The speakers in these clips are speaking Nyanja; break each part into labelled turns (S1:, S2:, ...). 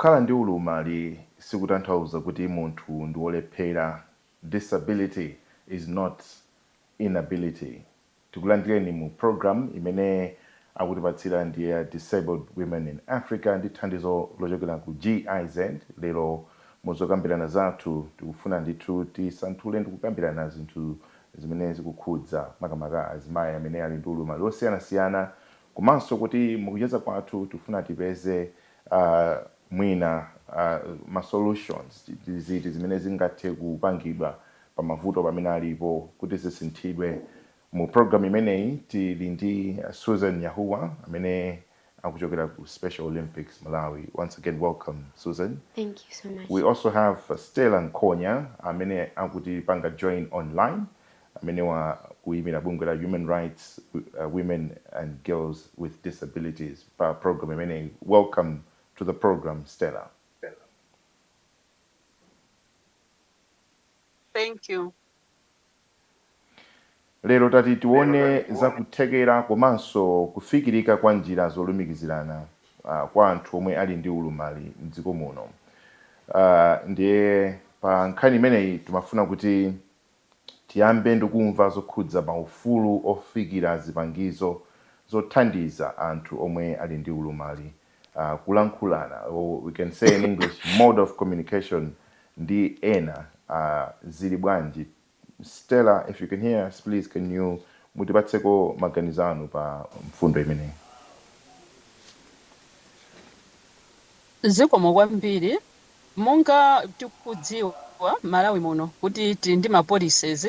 S1: kukhala ndi ulumali sikutanthauza kuti munthu ndi wolephera. Disability is not inability. Tikulandireni mu program imene akutipatsira ndiye Disabled Women in Africa ndi thandizo lochokera ku GIZ. Lero muzokambirana zathu tikufuna ndithu tisanthule ndi kukambirana zinthu zimene zikukhudza makamaka azimayi amene ali ndi ulumali osiyanasiyana, komanso kuti mukucheza kwathu tifuna tipeze mwina ma solutions ziti zimene zingathe kupangidwa pa mavuto pamene alipo kuti zisinthidwe. Mu program imeneyi tili ndi Susan Yahuwa amene akuchokera ku Special Olympics Malawi. Once again, welcome, Susan.
S2: Thank you so much.
S1: We also have Stella Nkonya amene akutipanga join online, amene wa kuimira bungwe la Human Rights, Women and Girls with Disabilities pa program imene. Welcome to the program, Stella.
S3: Thank you.
S1: Lero tati tione zakuthekera komanso kufikirika kwa njira zolumikizirana kwa anthu omwe ali ndi ulumali mdziko muno. Ndiye pa nkhani imeneyi timafuna kuti tiyambe ndikumva zokhudza maufulu ofikira zipangizo zothandiza anthu omwe ali ndi ulumali, kulankhulana, or we can say in English mode of communication ndi ena zili bwanji. Stella, if you can hear us, please can you mutipatseko maganizano pa mfundo imeneyi.
S3: Zikomo kwambiri, monga tikudziwa Malawi muno kuti tili ndi ma policies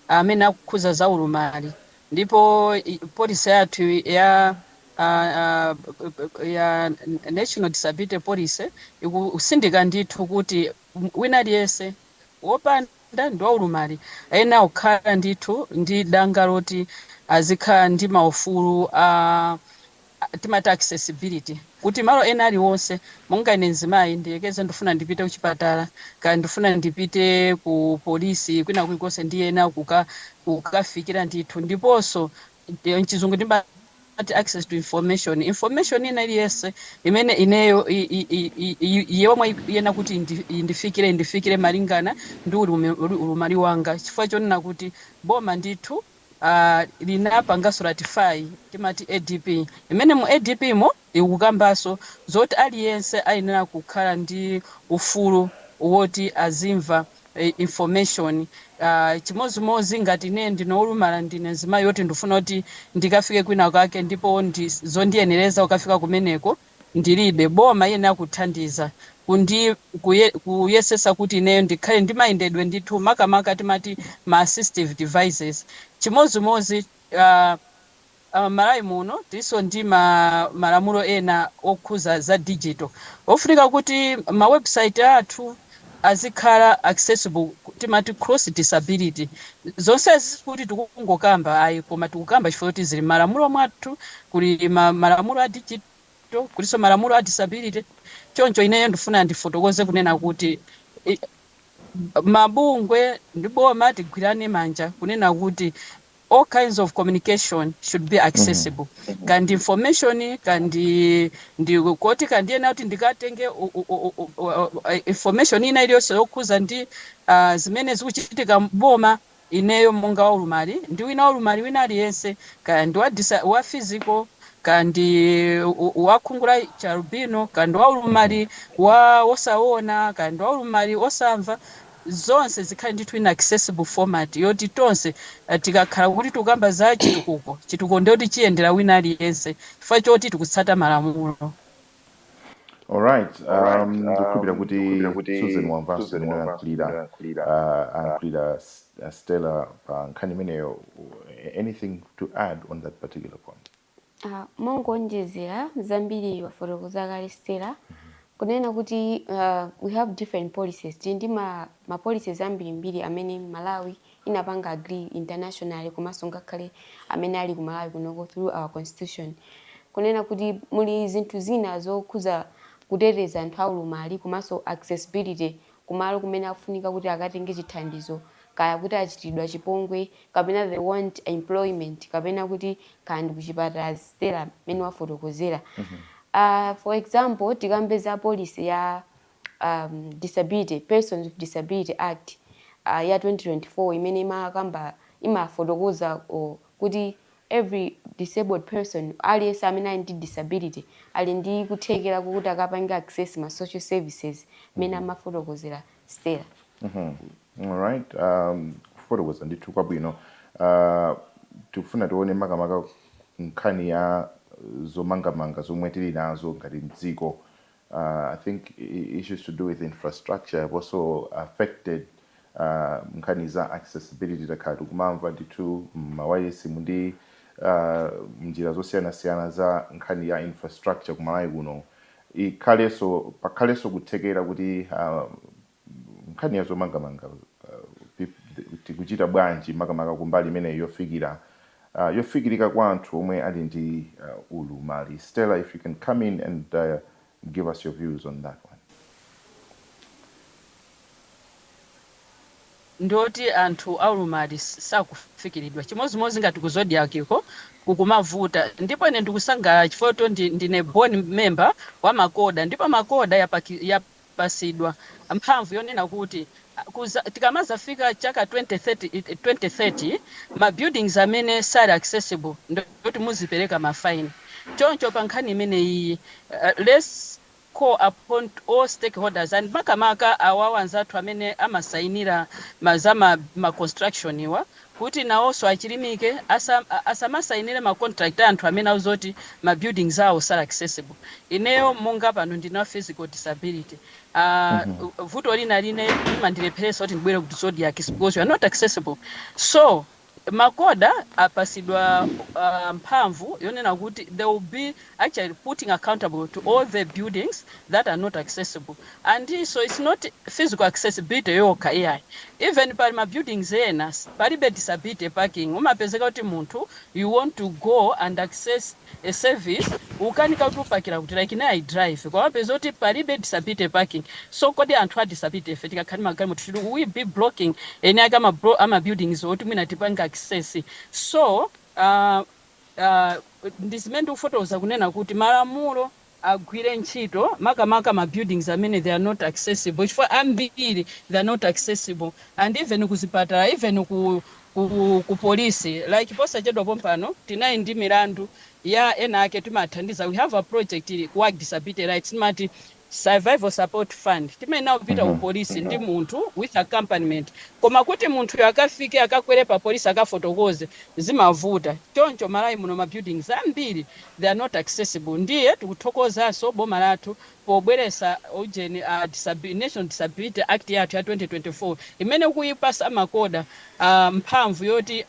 S3: amene akukhuza za ulumali, ndipo policy yathu ya National Disability Policy ikusindika ndithu kuti wina aliyense wopanda ndi waulumali ayenera kukhala ndithu ndi danga loti azikhala ndi maufulu timati accessibility, kuti malo ena aliwonse monga ine mzimayi ndiyekeze ndifuna ndipite kuchipatala kana ndifuna ndipite ku polisi kwina kulikonse ndi ena kukafikira ndithu. Ndiponso mchizungu ndimati access to information ina iliyese imene ineyo yomwe yena kuti ndifikire malingana ndi ulumali wanga, chifukwa chonena kuti boma ndithu linapangaso ratify timati ADP, imene mu ADP mo ikukambaso zoti aliyense ayenera kukhala ndi ufulu woti azimva information. Chimozimozi ngati ine ndinoulumala ndine mzimayi yoti ndifuna kuti ndikafike kwina kwake ndipo zondiyenereza ukafika kumeneko ndilibe, boma iyenera kuthandiza kuyesesa kuti ineyo ndikhale ndimayendedwe ndithu makamaka timati ma assistive devices. Chimozimozi Malawi muno tiso ndi malamulo ena okhuza za digital ofunika kuti ma website athu azikhala accessible, timati cross disability. Zonse kuti tikungokamba ayi, koma tikukamba chifukwa kuti zili malamulo mwathu, kuli malamulo a digital, kuliso malamulo a disability. Choncho ineyo ndifuna ndifotokoze kunena kuti mabungwe ndi boma tigwirane manja kunena kuti all kinds of communication should be accessible. Kandi information kandi ndikoti kandi ena kuti ndikatenge information ina iliyonse yokhuza ndi zimene zikuchitika boma, ineyo monga waulumali ndi wina waulumali wina aliyense kandi wa physical kandi wakhungula charubino kandi waulumali wosaona kandi waulumali osamva, zonse zikhali ndithu in accessible format yoti tonse tikakhala kuti tukamba za chitukuko ndiyoti chiyendera wina aliyense chifukwa choti tikutsata malamulo.
S1: Alright, ndikupira kuti Susan wamvanso anklida Stella pa nkhani imeneyo. Anything to add on that particular point?
S2: Mongonjezera zambiri wafotokoza kale Stella kunena kuti we have different policies. Tindi ma policies ambirimbiri amene Malawi inapanga agree internationally komanso ngakhale amene ali ku Malawi kunoko through our constitution. Kunena kuti muli zinthu zina zokhuza kuteteza anthu aulumali komanso accessibility kumalo kumene akufunika kuti akatenge chithandizo, kaya kuti achitidwa chipongwe kapena they want employment kapena kuti kandi kuchipatala Stella mene wafotokozera. For example, tikambeza policy ya disability, Persons with Disability Act ya 2024 imene imakamba imafotokoza kuti every disabled person aliyense amene ali ndi disability ali ndi kuthekera kuti akapanga access ma social services mene amafotokozera Stella.
S1: All right. Kufotokoza ndithu kwabwino. Tikufuna tione makamaka nkhani ya zomangamanga zomwe tili nazo ngati mdziko. I think issues to do with infrastructure have also affected nkhani za accessibility takhala kumamva ndithu mawayesi mundi njira zosiyana-siyana za nkhani ya infrastructure kumalawi kuno pakhaleso kuthekera kuti nkhani ya zomangamanga tikuchita bwanji makamaka kumbali imene yofikirika kwa anthu omwe ali ndi ulumali. Stella, if you can come in and give us your views on that one.
S3: Ndoti anthu aulumali sakufikiridwa chimozimozi ngati ku Zodiak iko kukumavuta ndipo ine ndikusangala chifoto ndine board member wa makoda ndipo makoda yapasidwa mphamvu yonena kuti tikamazafika chaka 2030 ma buildings amene sali accessible ndoti muzipereka mafine choncho pa nkhani imene iyi let's call upon all stakeholders and makamaka awawo anzathu amene amasainira ma construction iwa kuti nawonso achilimike asamasainire ma contract anthu amene azoti ma buildings awo sali accessible. Ineyo monga pano ndina physical disability vuto lina line limandilepheresa kuti ndibwere kuti Zodiak because you are not accessible. So makoda apasidwa mphamvu yonena kuti they will be actually putting accountable to all the buildings that are not accessible, and so it's not physical accessibility yokha AI. Even pali ma buildings ena palibe disability parking umapezeka kuti munthu you want to go and access a service ukanika kuti upakira kuti like I drive kwa mapeza kuti palibe disability parking. So kodi anthu a disability ife tikakhali magalimoto should we be blocking eni aka ama buildings oti mwina tipanga access? So ndizimene ndikufotokoza kunena kuti malamulo agwire ntchito makamaka ma buildings amene they are not accessible chifukwa ambiri they are not accessible, and even kuzipatala even ku police like posachedwa pompano tinayi ndi milandu ya ena ake timathandiza. We have a project work disability rights mati survival support fund timene upita ku police ndi munthu with accompaniment, koma kuti munthu akafike akakwere pa police akafotokoze zimavuta. Choncho Malawi muno ma buildings ambiri they are not accessible. Ndiye tikuthokozaso boma lathu pobweresa ujeni National Disability Act yathu ya 2024 imene kuyipasa makoda mphamvu yoti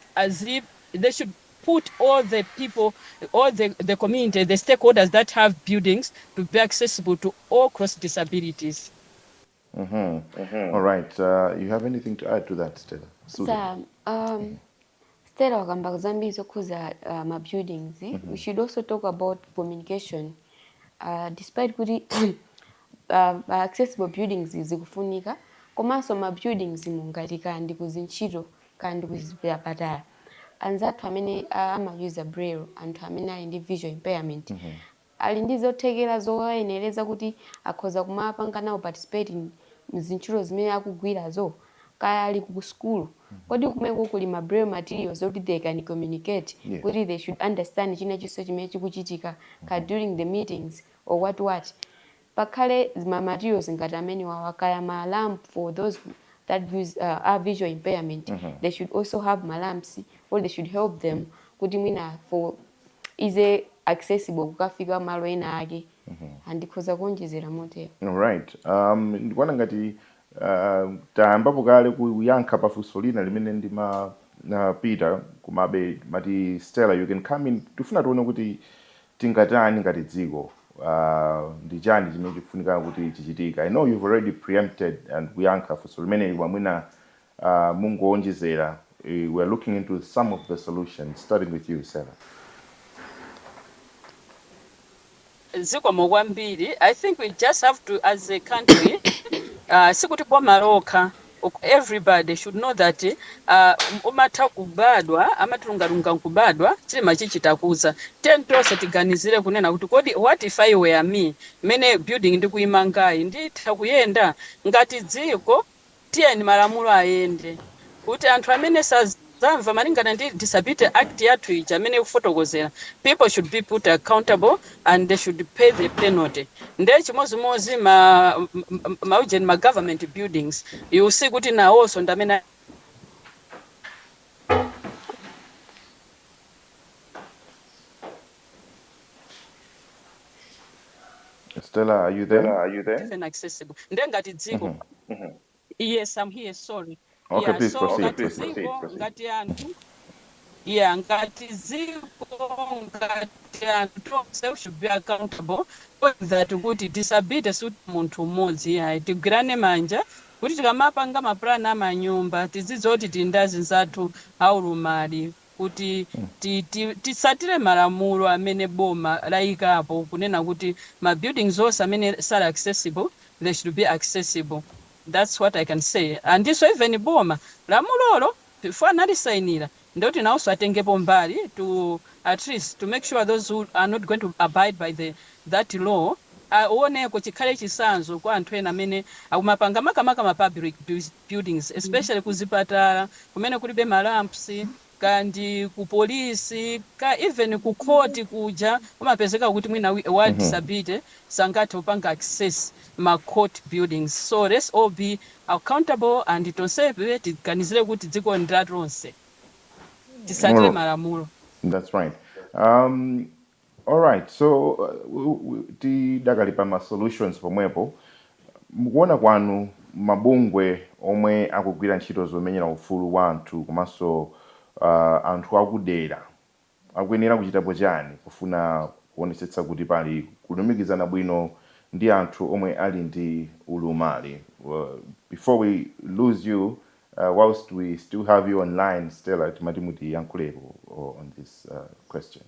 S3: they should put all the people, all the community, the stakeholders that have buildings to be accessible to all cross disabilities.
S1: All right. You have anything to add to that, Stella?
S2: Stella wakamba zambiri zokhuza ma buildings. We should also talk about communication. Despite kuti accessible buildings zikufunika, komanso ma buildings mungati kandi kuzintchito kandi kuzipatala anzathu amene ama-user braille anthu amene ali ndi visual impairment ali ndi zothekera zowayenereza kuti akhoza kumapanga nawo participate mzintchito zimene akugwirazo kaya ali ku school. Kodi kumeko kuli ma braille materials kuti they can communicate, kuti they should understand chinachonse chimene chikuchitika during the meetings or what pakhale ma materials ngati amene wawakaya ma lamp for those that use have visual impairment. They should also have lamps, or they should help them kuti mwina for easy accessible kukafika malo ena ake andikhoza kuonjezera motero.
S1: All right. Ndikuona ngati tayambapo kale kuyankha pafunso lina limene ndima Peter kumabe mati Stella, you can come in. Tifuna tuone kuti tingatani ngati dziko ndi chani chimene chikufunika kuti chichitika. I know you've already preempted and kuyankha funso limene mwina mungoonjezera. We're looking into some of the solutions, starting with you, Stella.
S3: Zikomo kwambiri. I think we just have to, as a country, sikuti boma lokha everybody should know that umatha kubadwa amatulungalunga nkubadwa chilima chichitakuza tentose tiganizire kunena kuti kodi what if I were me mene building ndikuimangayi nditha kuyenda ngati dziko tiyeni malamulo ayende kuti anthu amene sazamva malingana ndi disability act yathu ija amene kufotokozera people should be put accountable and they should pay the penalty nde chimozimozi maujeni ma government buildings you see kuti nawonso ndamene
S1: Stella, are you there?
S3: Even accessible nde ngati dziko yes I'm here sorry
S1: Okay,
S3: yeah,
S1: please
S3: so
S1: proceed.
S3: ngati anthu yeah ngati dziko ngati anthu should be accountable for that kuti disability suti munthu mmodzi yayi tigwirane manja kuti tikamapanga mapulani amanyumba tidzidziwa kuti tindazi zathu aulumali kuti tisatire malamulo amene boma layikapo kunena kuti ma buildings onse amene sali accessible they should be accessible. That's what I can say. And this even boma lamulolo before analisainira ndoti nawonso atengepo mbali to at least to make sure those who are not going to abide by that law aoneko chikhale chisanzo kwa anthu ena amene akumapanga makamaka ma public buildings especially kuzipatala kumene kulibe malamps kandi ku polisi ka even ku court kuja umapezeka kuti mwina wa disability sangathe upanga access ma court buildings. So let's all be accountable and tonsepe tiganizire kuti dziko ndilatu lonse tisatire malamulo.
S1: That's right. All right, so tidakali pa ma solutions pomwepo mukuona kwanu mabungwe omwe akugwira ntchito zomenyera ufulu wa anthu komanso anthu akudera akuyenera kuchitapo chani kufuna kuonesetsa kuti pali kulumikizana bwino ndi anthu omwe ali ndi ulumali. Before we lose you, whilst we still have you online, Stella, timati muti yankhulepo on this question.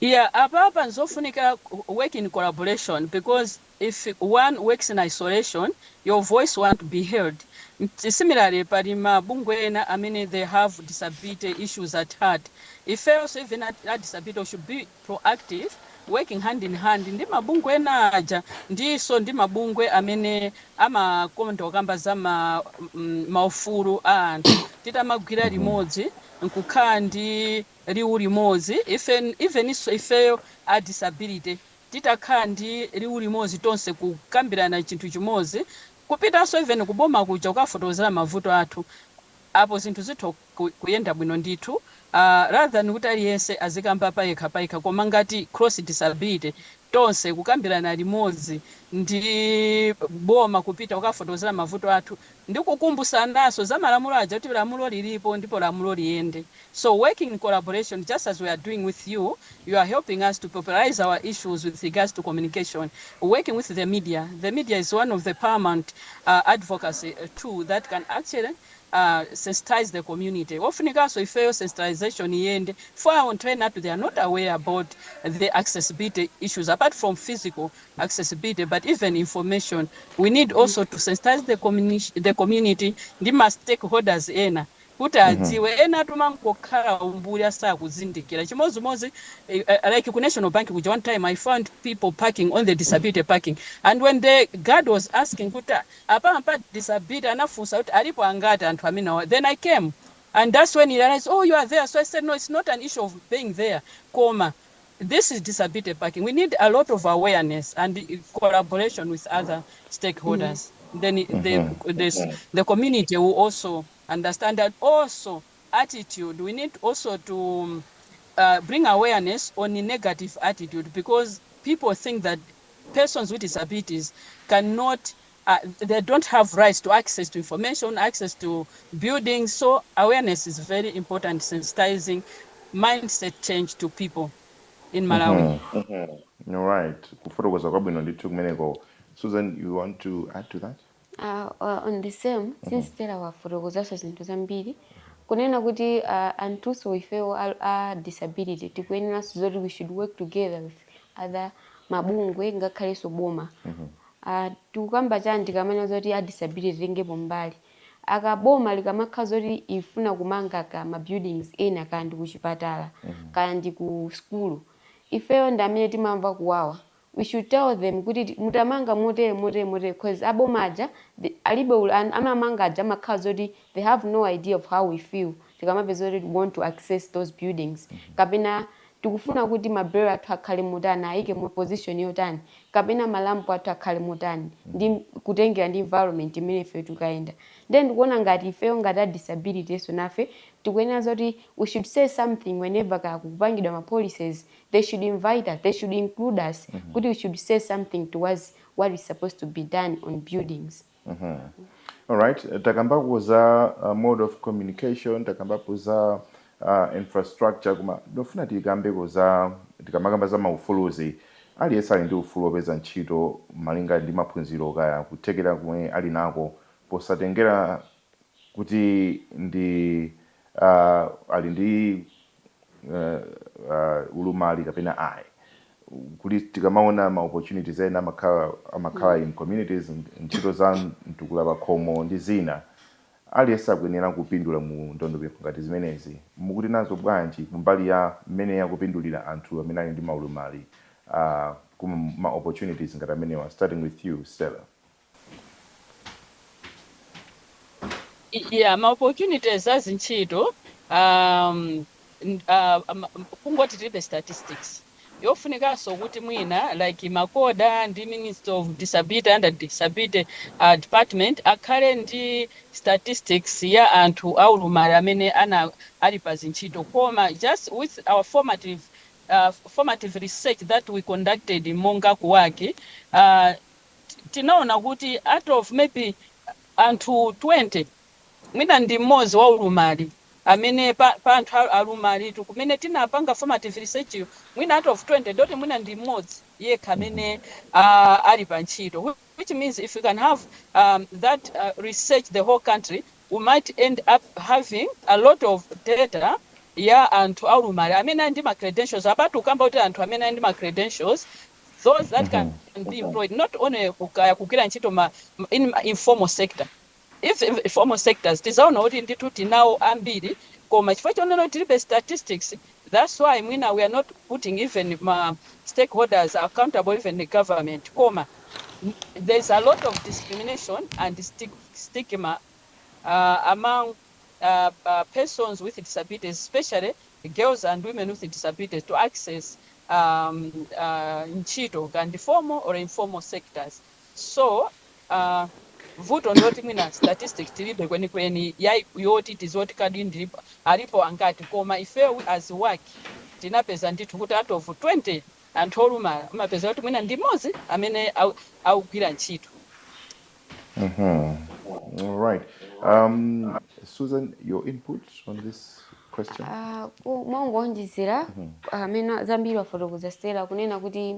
S3: Yeah, apapa nzofunika work in collaboration, because if one works in isolation, your voice won't be heard. Similarly, parima bungwena, I mean, they have disability issues at heart. If also even at disability should be proactive, working hand in hand. Ndi mabungwe naja, ndiso ndi mabungwe amene ama komento kamba za maufuru anthu. Tita magwira limodzi, nkukhala ndi liwu limodzi, even ifeyo a disability, titakhala ndi liwu limodzi tonse kukambirana chinthu chimodzi, kupitanso even kuboma kuja kukafotokozera mavuto athu, apo zinthu zitha kuyenda bwino ndithu. Rather than kuti aliyense azikamba payekha koma ngati cross disability tonse kukambirana limodzi ndi boma kupita kukafotokozera mavuto athu ndi kukumbusanaso za malamulo aja kuti lamulo lilipo ndipo lamulo liyende. So working in collaboration, just as we are doing with you, you are helping us to popularize our issues with regards to communication. Working with the media is one of the paramount advocacy tool that can actually sensitize the community. Often also if sensitization yende for our train that they are not aware about the accessibility issues apart from physical accessibility, but even information. We need also to sensitize the community, the stakeholders ena. Kuti adziwe ena tumankokhala umbuli asakuzindikira chimodzimodzi like ku National Bank which one time I found people parking on the disability parking, and when the guard was asking kuti apa disability anafunsa kuti alipo angati anthu amene, then I came and that's when he realized, oh, you are there. So I said, no, it's not an issue of being there, this is disability parking. We need a lot of awareness and collaboration with other stakeholders. Then the community will also understand that. Also attitude, we need also to bring awareness on the negative attitude, because people think that persons with disabilities cannot they don't have rights to access to information, access to buildings. So awareness is very important, sensitizing mindset change to people in Malawi.
S1: All right. Kufotokoza kwabwino ndithu kumeneko. Susan, you want to add to that?
S2: On the same, since Stella wafotokozaso zinthu zambiri, kunena kuti anthuso ifewo a disability tikuyeneranso zoti we should work together with other mabungwe ngakhalenso boma. tikukamba chani tikamanya zoti a disability tengepo mbali akaboma likamakhala zoti ifuna kumanga ma buildings ena kandi kuchipatala kandi ku skulu ifeyo ndi amene timamva kuwawa. We should tell them kuti mutamanga motere because abomaja alibe amamangaja amakhala zoti they have no idea of how we feel tikamapeza zoti we want to access those buildings kapena tikufuna kuti mabelo athu akhale motani ayike mu position yotani kapena malampu athu akhale motani ndi kutengera ndi environment imene ife tikayenda. Then ndikuona ngati ifeyo ngati a disability yeso nafe tikuyenera zoti we should say something whenever kakupangidwa ma policies. They should invite us, they should include us kuti we should say something towards what is supposed to be done on buildings.
S1: All right, takambapo za mode of communication, takambapo za infrastructure kuma ndofuna tikambeko za tikamakamba za maufuluzi aliyense ali ndi ufulu opeza ntchito malinga ndi maphunziro kaya kuthekera kumwe ali nako posatengera kuti ndi ali ndi ulumali kapena ayi kuti tikamaona ma opportunities ena amakhala in communities ntchito za mtukula pakhomo ndi zina aliyense akuyenera kupindula mu ndondomeko ngati zimenezi. Mukuti nazo bwanji kumbali ya mmene yakupindulira anthu amene ali ndi maulumali kuma ma opportunities ngati amenewa, starting with you Stella.
S3: Yeah, ma opportunities azintchito kungoti tilibe statistics yofunikanso kuti mwina like makoda ndi Minister of Disability under Disability Department akhale ndi statistics ya anthu aulumali amene ali pa zintchito koma just with our formative research that we conducted monga kuwake tinaona kuti out of maybe anthu 20 mwina ndi mmodzi wa ulumali amene pa anthu alumali kumene tinapanga formative research mwina out of 20 doti mwina ndi mmodzi yekha amene ali pa ntchito, which means if we can have that research the whole country we might end up having a lot of data ya anthu aulumali amene ali ndi ma credentials apatu kamba kuti anthu amene ali ndi ma credentials those that can be employed not only kugwira ntchito in informal sector. If informal sectors tizaona kuti ndithu tinawo ambiri koma chifukwa chonena tilibe statistics, that's why mwina we are not putting even stakeholders accountable, even the government koma there's a lot of discrimination and stigma among persons with disabilities, especially girls and women with disabilities, to access ntchito kandi formal or informal sectors. So vuto ndoti mwina statistics tilibe kwenikweni yoti tizoti kadi ndilipo alipo angati koma ifewe as work tinapeza ndithu kuti out of 20 anthu olumala amapeza kuti mwina ndi mmodzi amene akugwira ntchito.
S1: All right. Susan, your input on this question?
S2: Mwangonjezera amene zambiri wafotokoza Stella kunena kuti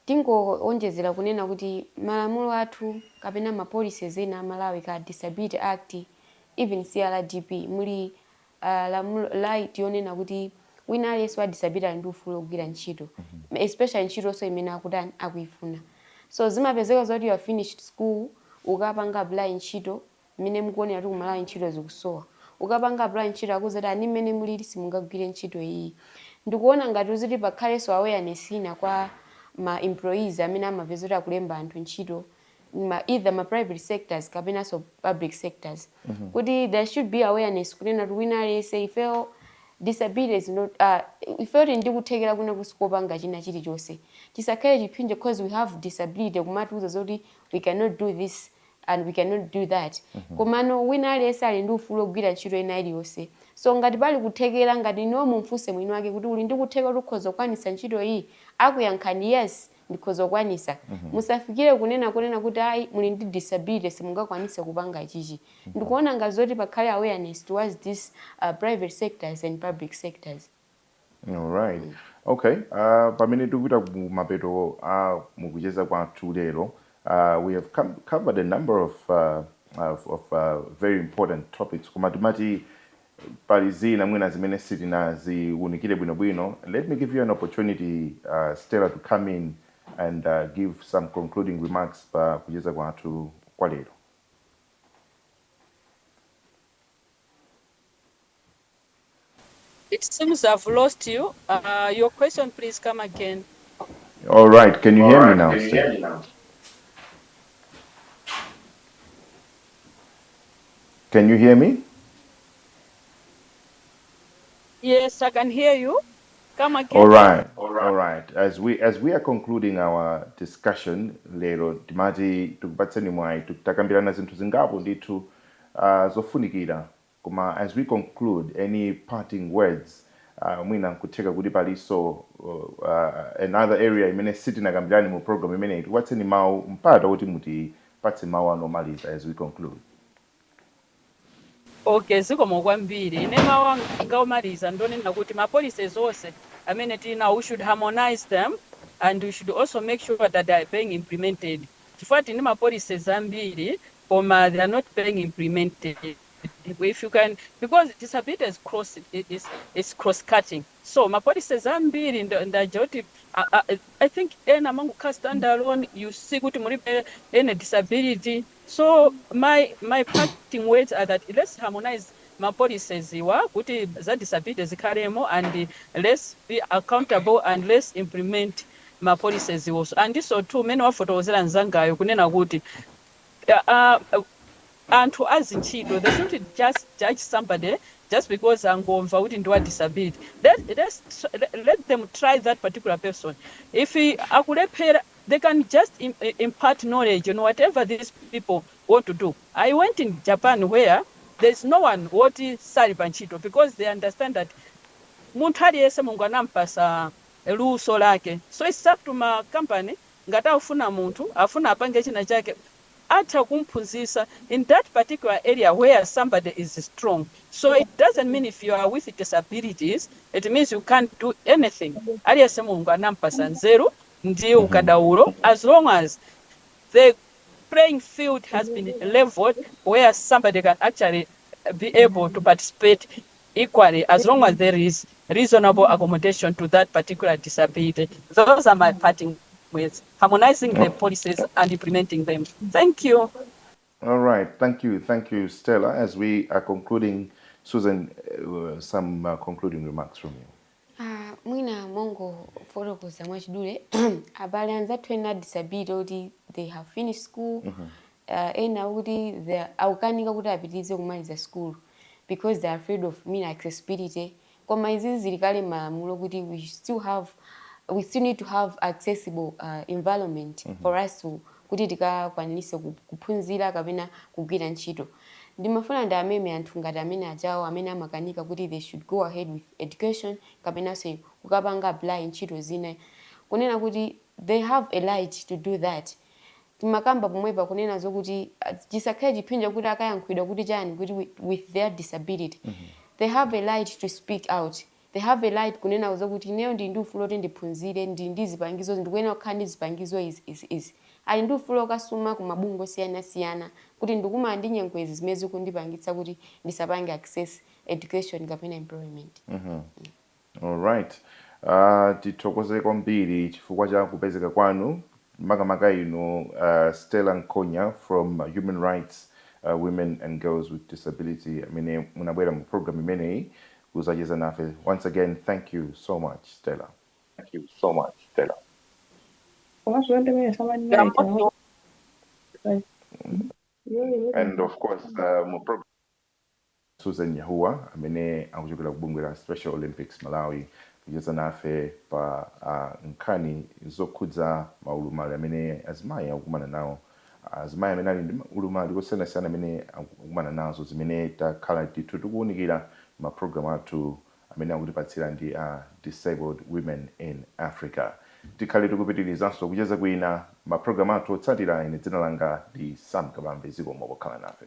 S2: tingoonjezera kunena kuti malamulo athu kapena ma policies ena Malawi ka Disability Act even CRDP muli lamulo tionena kuti wina aliyense wa disability ali ndi ufulu ogwira ntchito especially ntchito so imene akutani akuifuna. So zimapezeka zoti you finished school ukapanga apply ntchito imene mukuonera kuti Malawi ntchito zikusowa ukapanga apply ntchito akuzati ani mmene mulili simungagwire ntchito iyi. Ndikuona ngati uziti pakhalenso awareness ina kwa ma employees amene amapeza kuti akulemba anthu ntchito either ma private sectors kapena so public sectors kuti there should be awareness kunena kuti wina aliyense ifeyo disabilities not ifeyo ndikuthekera kuna kusikopanga china chilichonse chisakhale chiphinjo because we have disability kumatiuza zoti we cannot do this and we cannot do that komano wina aliyense ali ndi ufulu ogwira ntchito ina iliyonse. So ngati pali kuthekera ngati niwo mumfunse mwini wake kuti uli ndikuthekera ukhoza kukwanisa ntchito iyi akuyankhani yes ndikhoza kukwanisa musafikire kunena kuti ayi muli ndi disability simungakwanise kupanga chichi. Ndikuona ngazoti pakhale awareness towards this private sectors and public sectors.
S1: All right. Okay. Pamene tikupita ku mapeto mukucheza kwathu lero we have covered a number of very important topics koma timati pali zina mwina zimene sitinaziunikire bwinobwino. Let me give you an opportunity Stella to come in and give some concluding remarks pa kucheza kwathu kwa lero.
S3: It seems I've lost you. Your question, please come again.
S1: All right, can you hear me now, Stella? Can you hear me?
S3: Yes, I can hear you. Come again.
S1: All right. All right. As we are concluding our discussion lero timati tukupatseni mwayi takambirana zinthu zingapo ndithu zofunikira koma as we conclude any parting words mwina nkutheka kuti paliso another area imene sitinakambirani mu program imeneyi tikupatseni mawu mpata kuti mutipatse mawu anomaliza as we conclude.
S3: Okay, zikomo kwambiri. Ine mawu anga omaliza ndonena kuti ma policies onse amene tina we should harmonize them and we should also make sure that they are being implemented. Chifukwa tini ma policies ambiri koma they are not being implemented. If you can, because disability is cross-cutting. So my policies ambiri ndajoti I think among stand alone you see kuti muribe any disability. So my parting words are that let's harmonize my policies kuti za disability zikhalemo and let's be accountable and let's implement my policies also. And so too many wafotokozera nzangayo kunena kuti anthu azintchito they shouldn't just judge somebody just because angomva kuti ndiwa disability. Let them try that particular person. If akulephera, they can just impart knowledge on whatever these people want to do. I went in Japan where there's no one woti sali panchito because they understand that munthu aliyese mungu anampasa luso lake. So it's up to my company ngata ufuna munthu afuna apange china chake atha kumphunzisa in that particular area where somebody is strong. So it doesn't mean if you are with disabilities, it means you can't do anything. Aliyese mungu anampasa nzeru ndi ukadaulo as long as the playing field has been leveled where somebody can actually be able to participate equally as long as there is reasonable accommodation to that particular disability. Those are my parting words. Harmonizing the policies and implementing them. Thank you.
S1: All right. Thank you, Stella. As we are concluding, Susan, some concluding remarks from you.
S2: Mwina mongo fotokoza mwachidule abale anzathu ena disability kuti they have finished school ena kuti they aukanika kuti apitize kumaliza school because they are afraid of accessibility. Koma izi zilikale malamulo kuti we still need to have accessible environment for us to kuti tikakwanise kuphunzira kapena kugwira ntchito. Ndimafuna ndameme anthu ngati amene ajawo amene amakanika kuti they should go ahead with education kapena say kukapanga apply ntchito zina kunena kuti they have a right to do that. Timakamba pomwepa kunena zokuti chisakhale chiphinja kuti akayankhulidwa kuti chani kuti with their disability. They have a right to speak out. They have a right kunena zokuti ineyo ndi ndufuna kuti ndiphunzire ndi zipangizo ndikuyenera kukhala ndi zipangizo is ali ndufuna kasuma ku mabungwe siyana kuti ndikuma ndi nyenkwezi zimezi kundipangitsa kuti ndisapange access education kapena employment.
S1: All right. Tithokoze kwambiri chifukwa cha kupezeka kwanu makamaka ino Stella Nkonya from Human Rights Women and Girls with Disability amene munabwera mu program imeneyi kuzacheza nafe. Once again, thank you so much, Stella. Thank you so much, Stella. And of course, Susan Yahuwa amene akuchokera kubungwe la Special Olympics Malawi kucheza nafe pa nkhani zokhudza maulumali amene azimayi akukumana nawo. Azimayi amene ali ndi ulumali osiyanasiyana amene akukumana nazo zimene takhala tikuwunikira ma program athu amene akutipatsira ndi disabled women in Africa. Tikhale tikupitirizanso kucheza kwina ma program athu otsatira. Ine dzina langa ndi Sam Kabambe. Zikomo pokhala nafe.